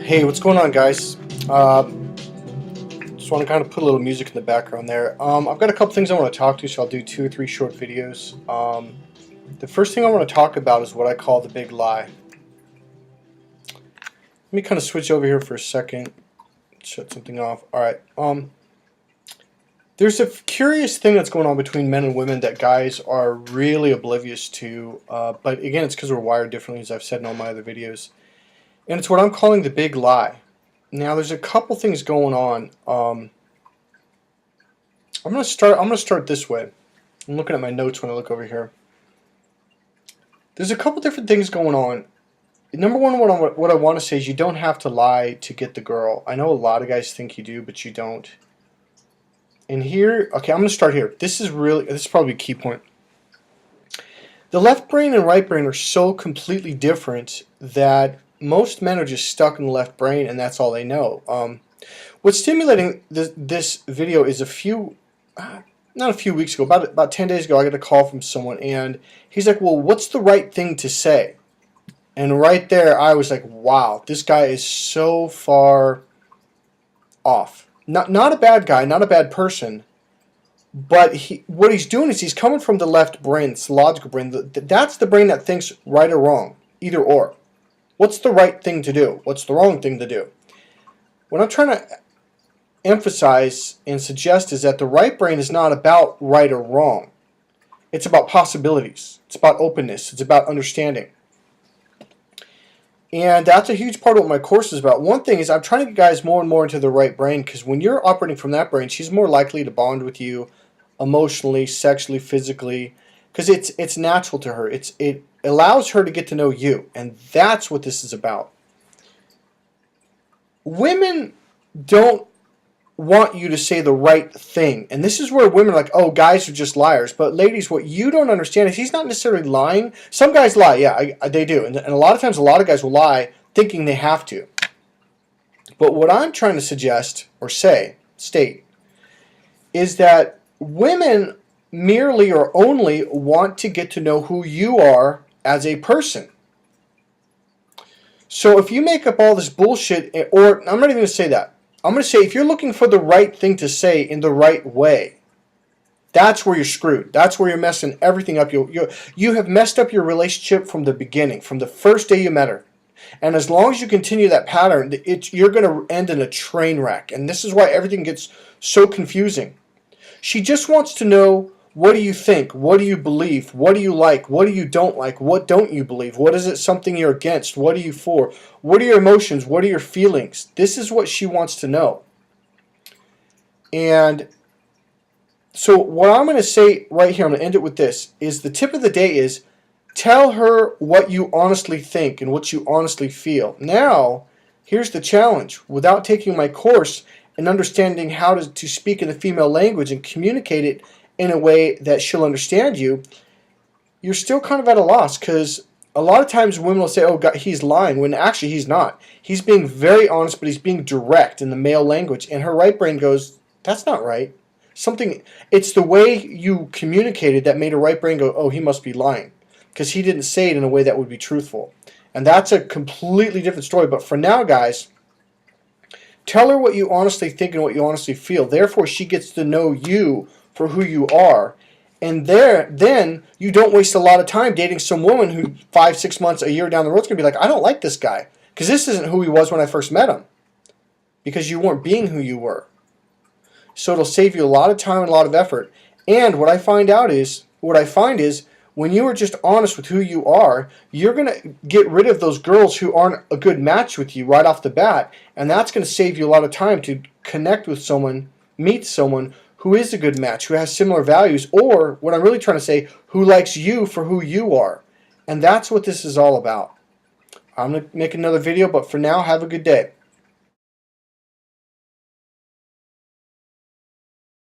Hey, what's going on, guys? Just want to kind of put a little music in the background there. I've got a couple things I want to talk to, so I'll do 2 or 3 short videos. The first thing I want to talk about is what I call the big lie. Let me kind of switch over here for a second. Shut something off. All right. There's a curious thing that's going on between men and women that guys are really oblivious to. But again, it's because we're wired differently, as I've said in all my other videos. And it's what I'm calling the big lie. Now, there's a couple things going on. I'm gonna start this way. I'm looking at my notes when I look over here. There's a couple different things going on. Number one, what I want to say is you don't have to lie to get the girl. I know a lot of guys think you do, but you don't. And here, okay, I'm gonna start here. This is probably a key point. The left brain and right brain are so completely different that most men are just stuck in the left brain, and that's all they know. What's stimulating this video is not a few weeks ago, about 10 days ago, I got a call from someone, and he's like, well, what's the right thing to say? And right there, I was like, wow, this guy is so far off. Not a bad guy, not a bad person, but what he's doing is he's coming from the left brain, it's the logical brain. That's the brain that thinks right or wrong, either or. What's the right thing to do? What's the wrong thing to do? What I'm trying to emphasize and suggest is that the right brain is not about right or wrong. It's about possibilities. It's about openness. It's about understanding. And that's a huge part of what my course is about. One thing is I'm trying to get guys more and more into the right brain, because when you're operating from that brain, she's more likely to bond with you emotionally, sexually, physically, because it's natural to her. It allows her to get to know you, and that's what this is about. Women don't want you to say the right thing, and this is where women are like, oh, guys are just liars. But ladies, what you don't understand is he's not necessarily lying. Some guys lie, yeah, they do, and a lot of times a lot of guys will lie thinking they have to. But what I'm trying to suggest or state is that women merely or only want to get to know who you are as a person. So if you make up all this bullshit, or I'm not even going to say that. I'm going to say if you're looking for the right thing to say in the right way, that's where you're screwed. That's where you're messing everything up. You have messed up your relationship from the beginning, from the first day you met her. And as long as you continue that pattern, you're going to end in a train wreck. And this is why everything gets so confusing. She just wants to know, what do you think? What do you believe? What do you like? What do you don't like? What don't you believe? What is it something you're against? What are you for? What are your emotions? What are your feelings? This is what she wants to know. And so what I'm going to say right here, I'm going to end it with this, is the tip of the day is tell her what you honestly think and what you honestly feel. Now, here's the challenge. Without taking my course and understanding how to speak in the female language and communicate it in a way that she'll understand you, you're still kind of at a loss, because a lot of times women will say, oh, God, he's lying, when actually he's not. He's being very honest, but he's being direct in the male language. And her right brain goes, that's not right. It's the way you communicated that made her right brain go, oh, he must be lying, because he didn't say it in a way that would be truthful. And that's a completely different story. But for now, guys, tell her what you honestly think and what you honestly feel. Therefore, she gets to know you for who you are. And then you don't waste a lot of time dating some woman who 5, 6 months, a year down the road is going to be like, I don't like this guy, because this isn't who he was when I first met him, because you weren't being who you were. So it'll save you a lot of time and a lot of effort. And what I find is when you are just honest with who you are, you're going to get rid of those girls who aren't a good match with you right off the bat. And that's going to save you a lot of time to connect with someone, meet someone who is a good match, who has similar values, or what I'm really trying to say, who likes you for who you are. And that's what this is all about. I'm going to make another video, but for now, have a good day.